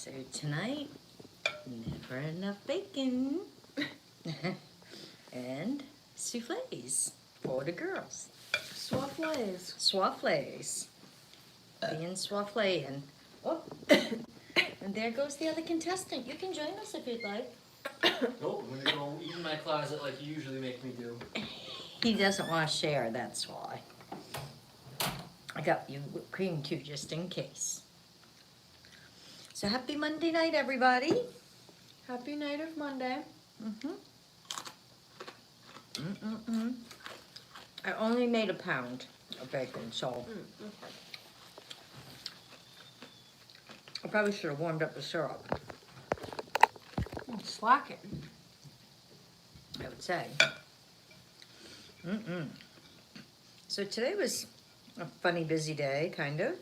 So tonight, never enough bacon. And soufflés for the girls. Soufflés. Soufflés. Being soufflé and oh, and there goes the other contestant. You can join us if you'd like. Nope, I'm gonna go eat in my closet like you usually make me do. He doesn't want to share, that's why. I got you whipped cream too, just in case. So happy Monday night, everybody. Happy night of Monday. I only made a pound of bacon, so Okay. I probably should have warmed up the syrup, Slacking. I would say. So today was a funny, busy day, kind of.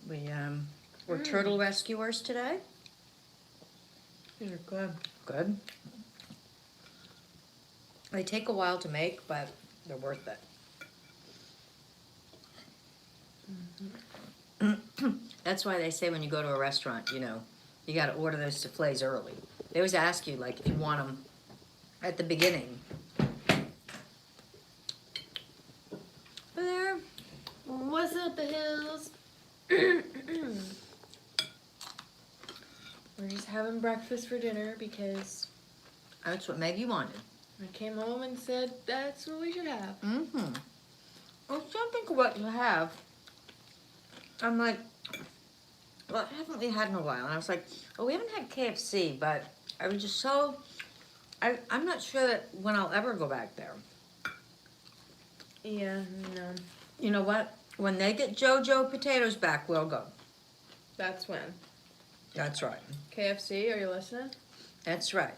We were turtle rescuers today. These are good. Good. They take a while to make, but they're worth it. That's why they say when you go to a restaurant, you know, you got to order those soufflés early. They always ask you, like, if you want them at the beginning. But there. What's up, the hills? We're just having breakfast for dinner because That's what Maggie wanted. I came home and said that's what we should have. I was trying to think of what to have. I'm like, well, haven't we had in a while? And I was like, oh, we haven't had KFC, but I was just so, I'm not sure that when I'll ever go back there. Yeah, no. You know what? When they get JoJo potatoes back, we'll go. That's when. That's right. KFC, are you listening? That's right.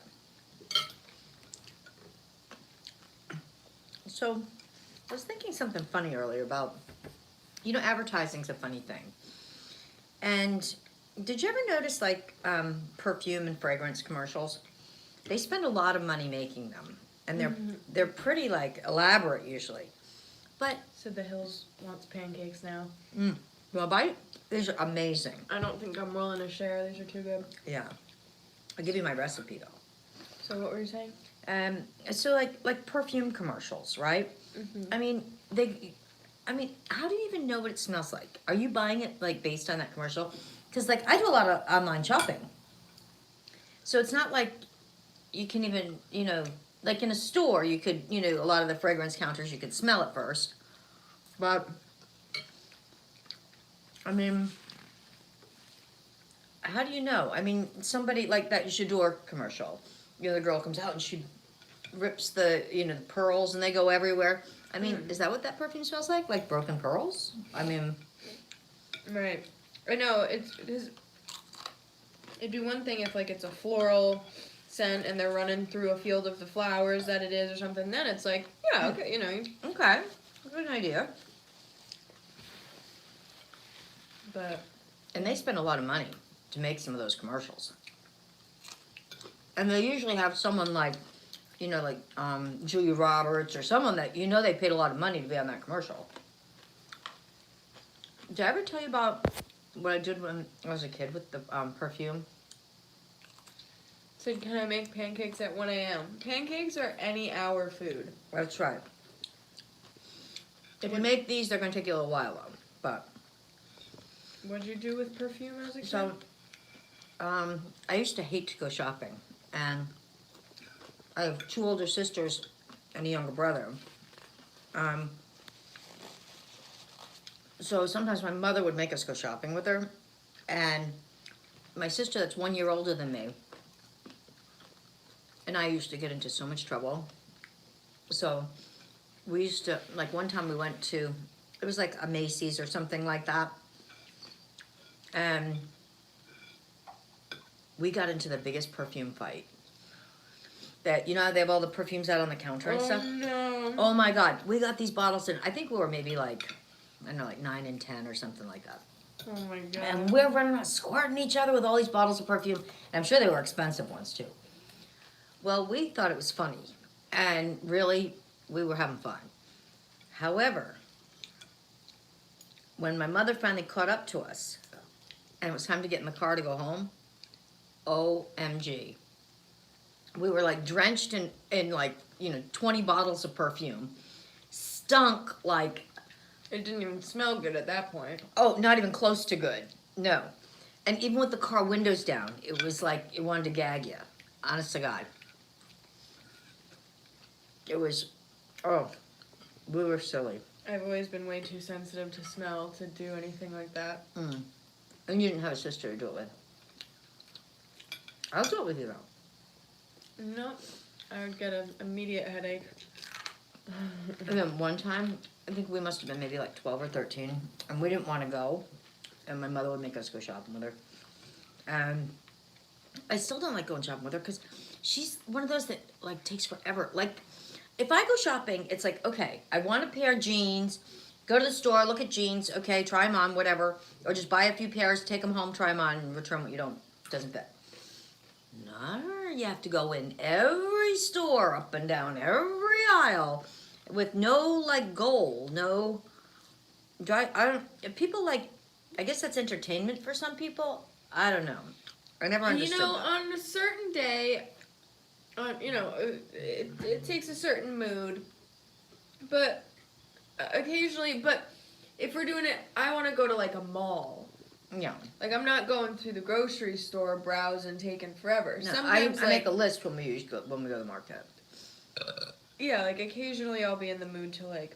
So, I was thinking something funny earlier about, you know, advertising's a funny thing. And did you ever notice, like, perfume and fragrance commercials? They spend a lot of money making them. And they're pretty, like, elaborate usually. But, So the hills wants pancakes now. well, bite? These are amazing. I don't think I'm willing to share. These are too good. Yeah. I'll give you my recipe, though. So what were you saying? So like perfume commercials, right? I mean, how do you even know what it smells like? Are you buying it like based on that commercial? Because like I do a lot of online shopping, so it's not like you can even, you know, like in a store you could, you know, a lot of the fragrance counters you could smell it first, but I mean, how do you know? I mean, somebody like that J'adore commercial. You know, the girl comes out and she rips the, you know, the pearls and they go everywhere. I mean, is that what that perfume smells like? Like broken pearls? I mean, Right. I know, it'd be one thing if like it's a floral scent and they're running through a field of the flowers that it is or something. Then it's like, yeah, okay, you know. okay, good idea. But And they spend a lot of money to make some of those commercials. And they usually have someone like, you know, like Julia Roberts or someone that, you know, they paid a lot of money to be on that commercial. Did I ever tell you about what I did when I was a kid with the perfume? so can I make pancakes at 1 a.m.? Pancakes are any hour food. That's right. If you make these, they're going to take you a little while, though. But What'd you do with perfume as a kid? so, I used to hate to go shopping, and I have 2 older sisters and a younger brother. So sometimes my mother would make us go shopping with her, and my sister that's 1 year older than me, and I used to get into so much trouble. So we used to, like one time we went to, it was like a Macy's or something like that, and we got into the biggest perfume fight. That, you know, they have all the perfumes out on the counter and stuff. No. Oh my God, we got these bottles in, I think we were maybe like, I don't know, like 9 and 10 or something like that. Oh my god. And we're running around squirting each other with all these bottles of perfume. And I'm sure they were expensive ones too. Well, we thought it was funny. And really, we were having fun. However, when my mother finally caught up to us, and it was time to get in the car to go home, OMG. We were like drenched in like, 20 bottles of perfume. Stunk like, It didn't even smell good at that point. oh, not even close to good. No. And even with the car windows down, it was like it wanted to gag you. Honest to God. It was, oh, we were silly. I've always been way too sensitive to smell to do anything like that. Mm. And you didn't have a sister to do it with. I'll do it with you though. No, I would get an immediate headache. And then one time, I think we must have been maybe like 12 or 13, and we didn't want to go, and my mother would make us go shopping with her. And I still don't like going shopping with her because she's one of those that like takes forever. Like, if I go shopping, it's like, okay, I want a pair of jeans, go to the store, look at jeans, okay, try them on, whatever, or just buy a few pairs, take them home, try them on, and return what you don't doesn't fit. No, you have to go in every store, up and down every aisle, with no like goal, no. I don't. People like. I guess that's entertainment for some people. I don't know. I never understood. You know, that. on a certain day, it takes a certain mood, but occasionally. But if we're doing it, I want to go to like a mall. Yeah. Like, I'm not going through the grocery store, browsing, taking forever. No, Sometimes, I make a list when we go to the market. Yeah, like, occasionally I'll be in the mood to, like,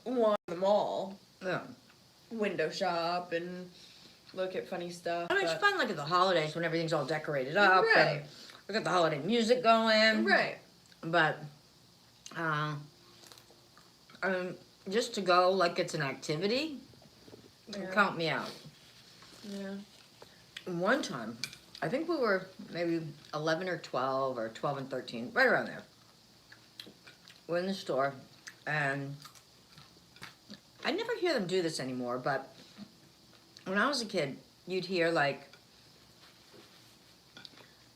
wander the mall, Yeah. window shop, and look at funny stuff. I mean, it's but- fun like at the holidays when everything's all decorated up Right. and we got the holiday music going. Right. But, just to go like it's an activity, Yeah. count me out. Yeah. One time, I think we were maybe 11 or 12 or 12 and 13, right around there. We're in the store, and I never hear them do this anymore, but when I was a kid, you'd hear like,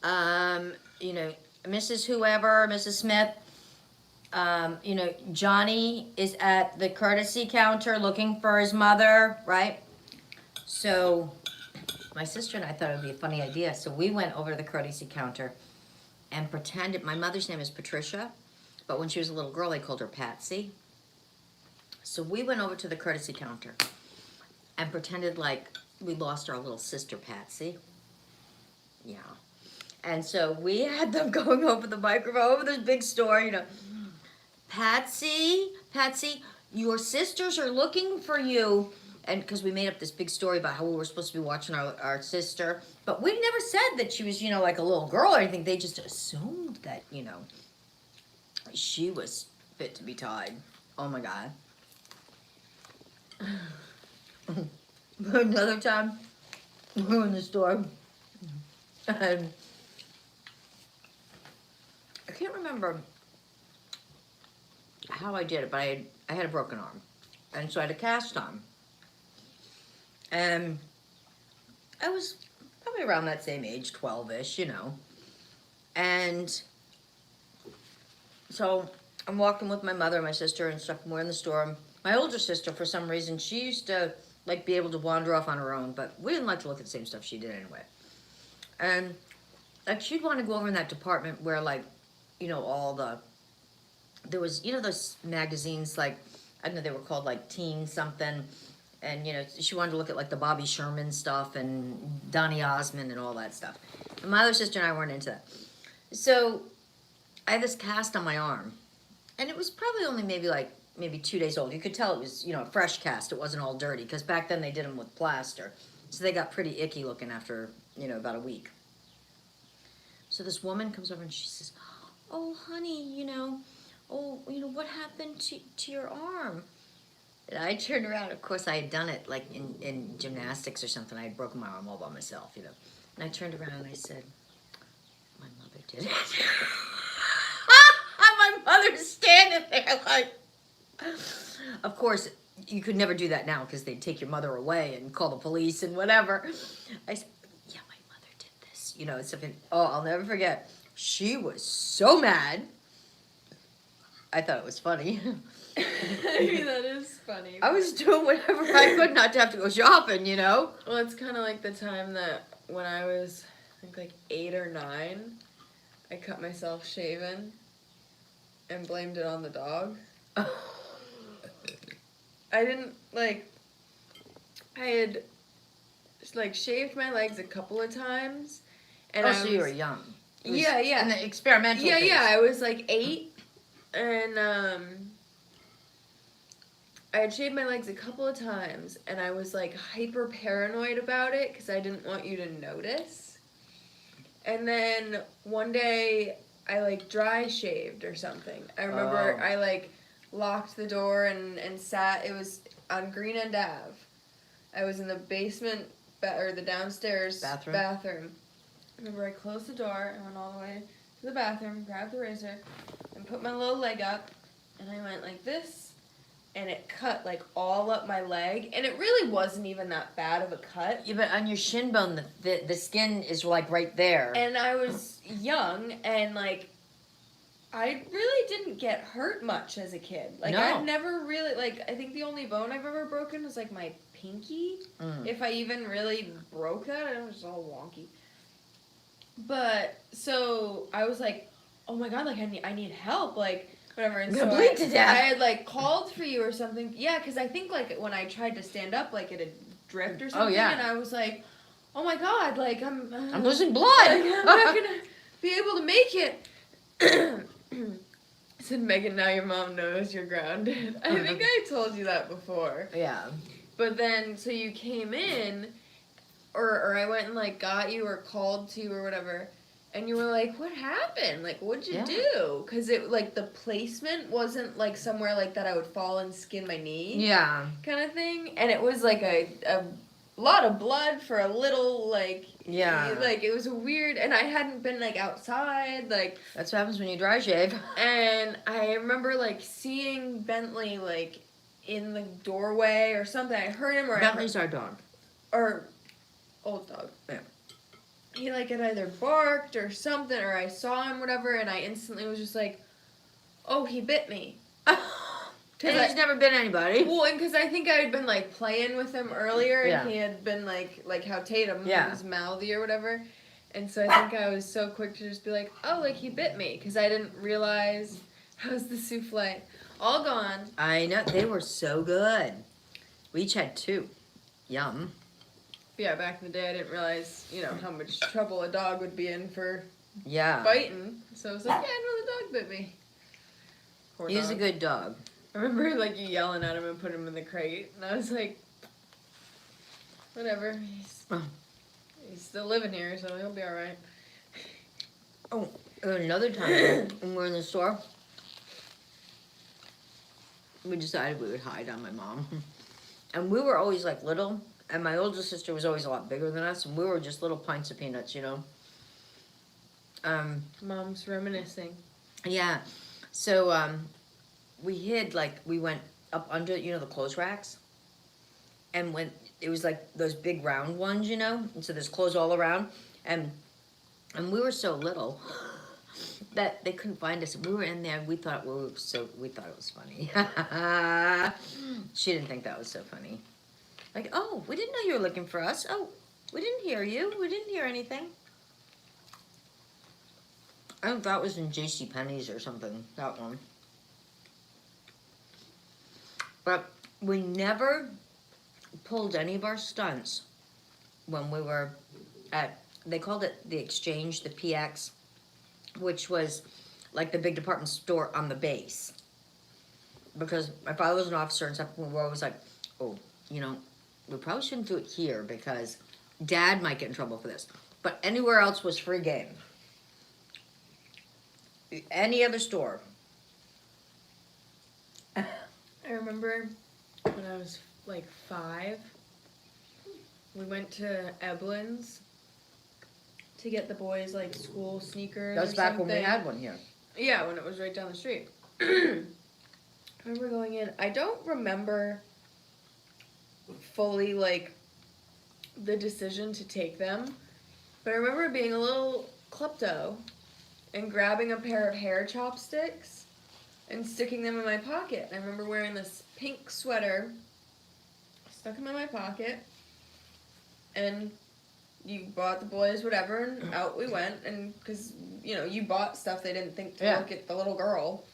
Mrs. Whoever, Mrs. Smith, Johnny is at the courtesy counter looking for his mother, right? So my sister and I thought it would be a funny idea. So we went over to the courtesy counter and pretended, my mother's name is Patricia, but when she was a little girl, they called her Patsy. So we went over to the courtesy counter and pretended like we lost our little sister Patsy. Yeah. And so we had them going over the microphone, over this big store, Patsy, your sisters are looking for you. And because we made up this big story about how we were supposed to be watching our sister. But we never said that she was, like a little girl or anything. They just assumed that, she was fit to be tied. Oh, my God. Another time, we were in the store. And I can't remember how I did it, but I had a broken arm. And so I had a cast on. And I was probably around that same age, 12-ish, And so I'm walking with my mother and my sister and stuff, and we're in the store. My older sister, for some reason, she used to, like, be able to wander off on her own, but we didn't like to look at the same stuff she did anyway. And, like, she'd want to go over in that department where, like, there was, those magazines, like, I don't know, they were called, like, Teen something. And, she wanted to look at, like, the Bobby Sherman stuff and Donny Osmond and all that stuff. And my other sister and I weren't into that. So I had this cast on my arm. And it was probably only maybe 2 days old. You could tell it was, a fresh cast. It wasn't all dirty. Because back then they did them with plaster. So they got pretty icky looking after, about a week. So this woman comes over and she says, oh, honey, what happened to your arm? And I turned around. Of course, I had done it like in gymnastics or something. I had broken my arm all by myself, And I turned around and I said, my mother did it. My mother's standing there like... Of course, you could never do that now because they'd take your mother away and call the police and whatever. I said, yeah, my mother did this. It's something... Oh, I'll never forget. She was so mad. I thought it was funny. I mean, that is funny. I was doing whatever I could not to have to go shopping, you know? Well, it's kind of like the time that when I was, I think, like 8 or 9, I cut myself shaving and blamed it on the dog. I didn't, like, I had, like, shaved my legs a couple of times. And So you were young. Yeah. In the experimental phase. Yeah, I was, like, 8, and, I had shaved my legs a couple of times, and I was, like, hyper paranoid about it, because I didn't want you to notice. And then one day, I, like, dry shaved or something. I remember I, like, locked the door and sat, it was on Green End Ave. I was in the basement, or the downstairs bathroom. I remember I closed the door, I went all the way to the bathroom, grabbed the razor, and put my little leg up, and I went like this, and it cut, like, all up my leg, and it really wasn't even that bad of a cut. Yeah, but on your shin bone, the skin is, like, right there. And I was young, and, like, I really didn't get hurt much as a kid. Like, No. I've never really, like, I think the only bone I've ever broken was, like, my pinky. If I even really broke that, I know it was all wonky. But, so, I was like, oh my god, like, I need help, like, whatever. And so bleed to death. I had, like, called for you or something. Yeah, because I think, like, when I tried to stand up, like, it had dripped or something. Oh, yeah. And I was like, oh my god, like, I'm losing blood. Like, I'm not gonna be able to make it. I said, Megan, now your mom knows you're grounded. I think I told you that before. Yeah. But then, so you came in, or I went and, like, got you or called to you or whatever, and you were like, what happened? Like, what'd you do? Because it, like, the placement wasn't, like, somewhere, like, that I would fall and skin my knee. Yeah. Kind of thing. And it was, like, a lot of blood for a little, like... Yeah. Like, it was weird, and I hadn't been, like, outside, like... That's what happens when you dry shave. And I remember, like, seeing Bentley, like, in the doorway or something. I heard him, or Bentley's our dog. or old dog. Yeah. He, like, had either barked or something, or I saw him, whatever, and I instantly was just like, oh, he bit me. And he's never been anybody. Well, and because I think I had been, like, playing with him earlier, and Yeah. he had been, like how Tatum Yeah. was mouthy or whatever. And so I think I was so quick to just be like, oh, like, he bit me, because I didn't realize. How's the souffle? All gone. I know. They were so good. We each had 2. Yum. Yeah, back in the day, I didn't realize, you know, how much trouble a dog would be in for Yeah. biting. So I was like, yeah, I know the dog bit me. Poor He's dog. a good dog. I remember, like, you yelling at him and putting him in the crate, and I was like, whatever. He's still living here, so he'll be all right. Oh, another time when we were in the store, we decided we would hide on my mom. And we were always, like, little, and my older sister was always a lot bigger than us, and we were just little pints of peanuts, you know? Mom's reminiscing. Yeah. So, we hid, like, we went up under, you know, the clothes racks. And when, it was like those big round ones, you know? And so there's clothes all around. And we were so little that they couldn't find us. We were in there, we thought it was funny. She didn't think that was so funny. Like, oh, we didn't know you were looking for us. Oh, we didn't hear you. We didn't hear anything. I think that was in JCPenney's or something, that one. But we never pulled any of our stunts when we were at, they called it the Exchange, the PX, which was like the big department store on the base. Because my father was an officer and stuff, we were always like, oh, you know, we probably shouldn't do it here because Dad might get in trouble for this. But anywhere else was free game. Any other store. I remember when I was, like, 5, we went to Eblin's to get the boys, like, school sneakers. That was or back something. when we had one here. Yeah, when it was right down the street. I remember going in. I don't remember fully, like, the decision to take them, but I remember being a little klepto and grabbing a pair of hair chopsticks and sticking them in my pocket. And I remember wearing this pink sweater, stuck them in my pocket, and you bought the boys whatever, and out we went. And because you bought stuff, they didn't think to look at the little girl.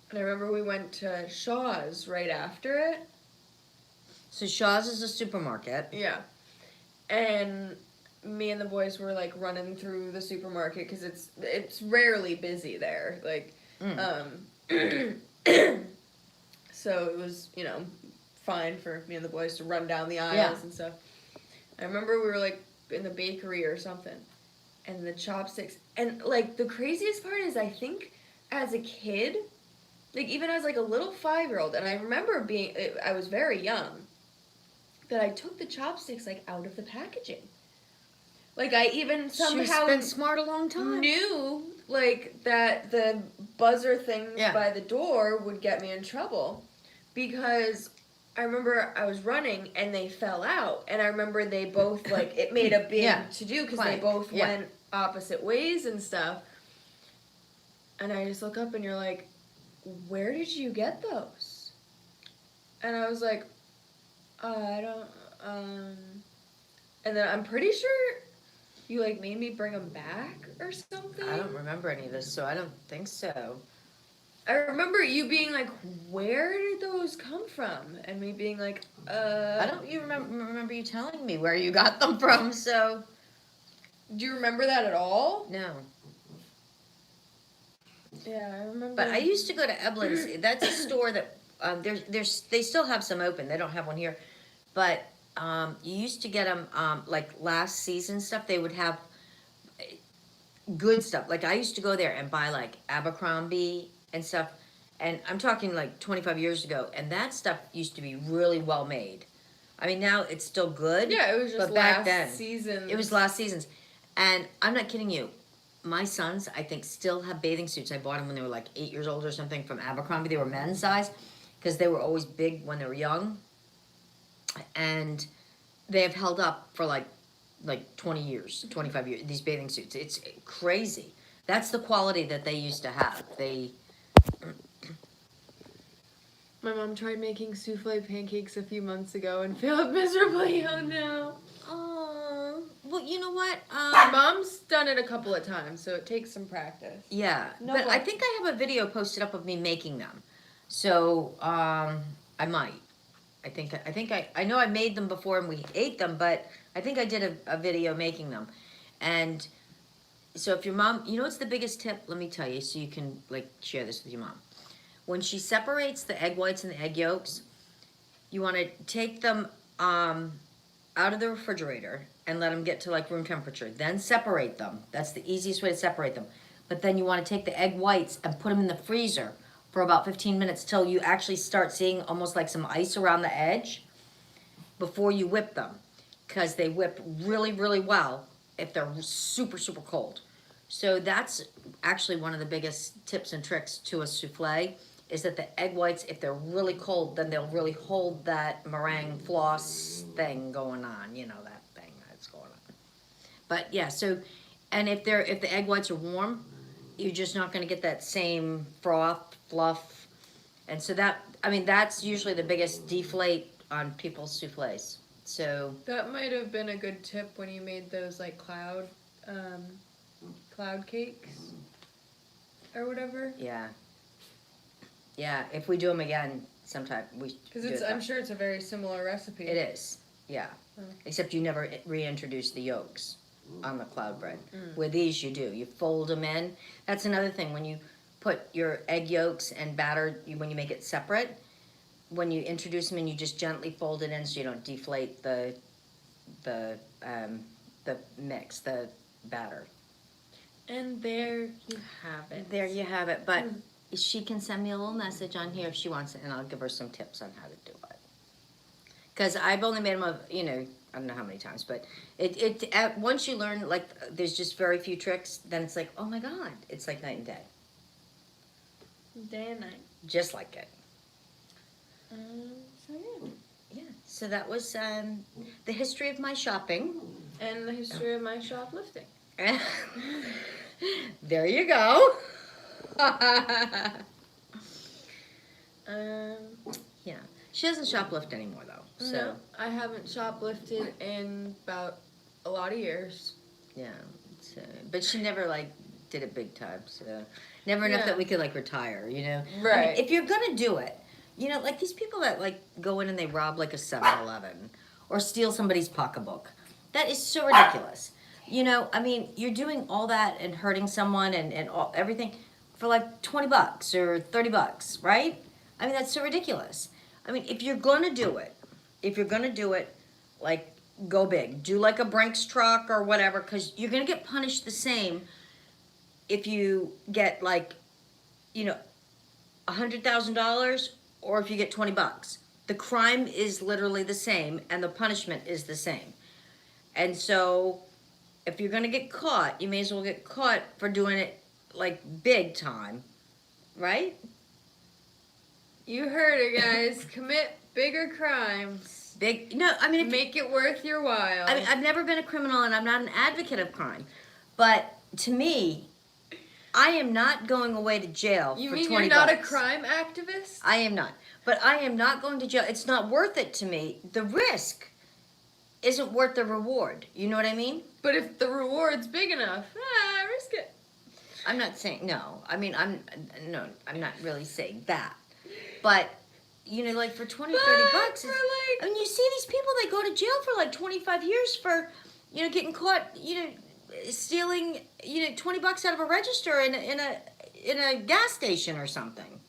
And I remember we went to Shaw's right after it. So Shaw's is a supermarket. Yeah. And me and the boys were like running through the supermarket because it's rarely busy there. Like, so it was fine for me and the boys to run down the aisles and stuff. I remember we were like in the bakery or something, and the Chopsticks, and like the craziest part is I think as a kid, like even as like a little 5-year-old, and I remember I was very young, that I took the Chopsticks like out of the packaging. Like I even somehow She's been smart a long time. Knew like that the buzzer things by the door would get me in trouble, because I remember I was running and they fell out, and I remember they both like it made a big to do because they both went opposite ways and stuff. And I just look up and you're like, where did you get those? And I was like, I don't, and then I'm pretty sure you like made me bring them back or something. I don't remember any of this, so I don't think so. I remember you being like, where did those come from? And me being like, I don't remember you telling me where you got them from, so. Do you remember that at all? No. Yeah, I remember. But I used to go to Eblin's. That's a store that they still have some open. They don't have one here, but you used to get them like last season stuff. They would have good stuff. Like I used to go there and buy like Abercrombie and stuff, and I'm talking like 25 years ago. And that stuff used to be really well made. I mean, now it's still good. Yeah, it was just but back then, season. It was last season's, and I'm not kidding you. My sons, I think, still have bathing suits. I bought them when they were like 8 years old or something from Abercrombie. They were men's size because they were always big when they were young. And they have held up for like 20 years, 25 years, these bathing suits. It's crazy. That's the quality that they used to have. My mom tried making soufflé pancakes a few months ago and failed miserably. Oh no. Oh, well, you know what? My mom's done it a couple of times, so it takes some practice. Yeah, but I think I have a video posted up of me making them. So, I might. I know I made them before and we ate them, but I think I did a video making them. And so if your mom, what's the biggest tip? Let me tell you, so you can like share this with your mom. When she separates the egg whites and the egg yolks, you want to take them out of the refrigerator and let them get to like room temperature. Then separate them. That's the easiest way to separate them. But then you want to take the egg whites and put them in the freezer for about 15 minutes till you actually start seeing almost like some ice around the edge before you whip them. Because they whip really, really well if they're super, super cold. So that's actually one of the biggest tips and tricks to a souffle, is that the egg whites, if they're really cold, then they'll really hold that meringue floss thing going on. That thing that's going on. But yeah, so, and if the egg whites are warm, you're just not going to get that same froth, fluff. And so that's usually the biggest deflate on people's souffles. So that might have been a good tip when you made those like cloud cakes or whatever. Yeah. Yeah, if we do them again sometime, we because I'm sure it's a very similar recipe. It is, yeah. Except you never reintroduce the yolks on the cloud bread. With these, you do. You fold them in. That's another thing. When you put your egg yolks and batter, when you make it separate, when you introduce them in, you just gently fold it in so you don't deflate the mix, the batter. And there you have it. There you have it. But she can send me a little message on here if she wants it, and I'll give her some tips on how to do it. Because I've only made them I don't know how many times, but once you learn, like, there's just very few tricks, then it's like, oh my God, it's like night and day. Day and night. Just like it. So yeah. Yeah, so that was the history of my shopping. And the history of my shoplifting. There you go. Yeah. She doesn't shoplift anymore though. So No, I haven't shoplifted in about a lot of years. yeah. So, but she never like did it big time. So never enough Yeah. that we could like retire. You know. I Right. mean, if you're gonna do it, you know, like these people that like go in and they rob like a 7-Eleven or steal somebody's pocketbook. That is so ridiculous. You know, I mean, you're doing all that and hurting someone and everything for like $20 or $30, right? I mean, that's so ridiculous. I mean, if you're gonna do it, like go big. Do like a Brinks truck or whatever, because you're gonna get punished the same if you get like, you know, $100,000 or if you get $20. The crime is literally the same and the punishment is the same. And so if you're gonna get caught, you may as well get caught for doing it like big time, right? You heard it, guys. Commit bigger crimes. Big. No, I mean, if, Make it worth your while. I mean, I've never been a criminal and I'm not an advocate of crime, but to me, I am not going away to jail you for mean 20 you're not a bucks. crime activist? I am not. But I am not going to jail. It's not worth it to me. The risk isn't worth the reward. You know what I mean? But if the reward's big enough, risk it. I'm not saying no. I mean, I'm not really saying that. But you know, like for 20, 30 bucks, For it's, like, I mean, you see these people, they go to jail for like 25 years for, you know, getting caught, you know, stealing, you know, 20 bucks out of a register in a gas station or something.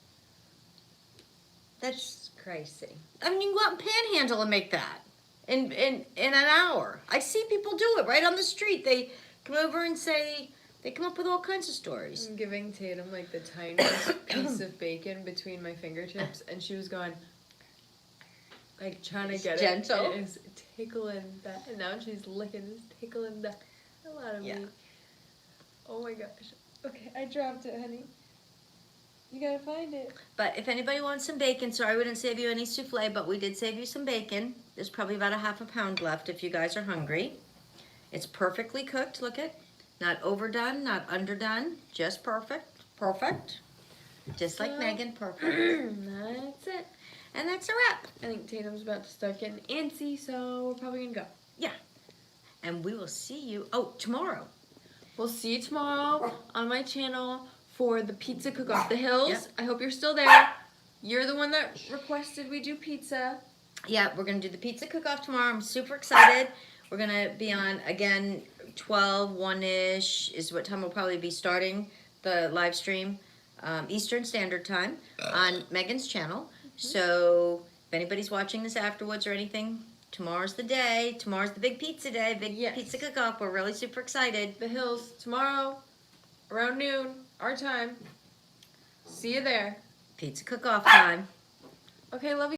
That's crazy. I mean, you can go out and panhandle and make that in an hour. I see people do it right on the street. They come over and say they come up with all kinds of stories. I'm giving Tatum like the tiniest piece of bacon between my fingertips, and she was going, like trying to get gentle. it. It is tickling that, and now she's licking, it's tickling the hell out of Yeah. me. Oh my gosh. Okay, I dropped it, honey. You gotta find it. But if anybody wants some bacon, sorry we didn't save you any souffle, but we did save you some bacon. There's probably about a half a pound left if you guys are hungry. It's perfectly cooked, look at. Not overdone, not underdone, just perfect. Perfect. Just like So- Megan, perfect. That's it. And that's a wrap. I think Tatum's about to start getting antsy, so we're probably gonna go. And we will see you, tomorrow. We'll see you tomorrow on my channel for the pizza cook-off. The Hills, Yep. I hope you're still there. You're the one that requested we do pizza. Yeah, we're going to do the pizza cook-off tomorrow. I'm super excited. We're going to be on, again, 12, 1-ish is what time we'll probably be starting the live stream, Eastern Standard Time on Megan's channel. So if anybody's watching this afterwards or anything, tomorrow's the day. Tomorrow's the big pizza day, big Yes. pizza cook-off. We're really super excited. The Hills, tomorrow, around noon, our time. See you there. Pizza cook-off time. Okay, love you.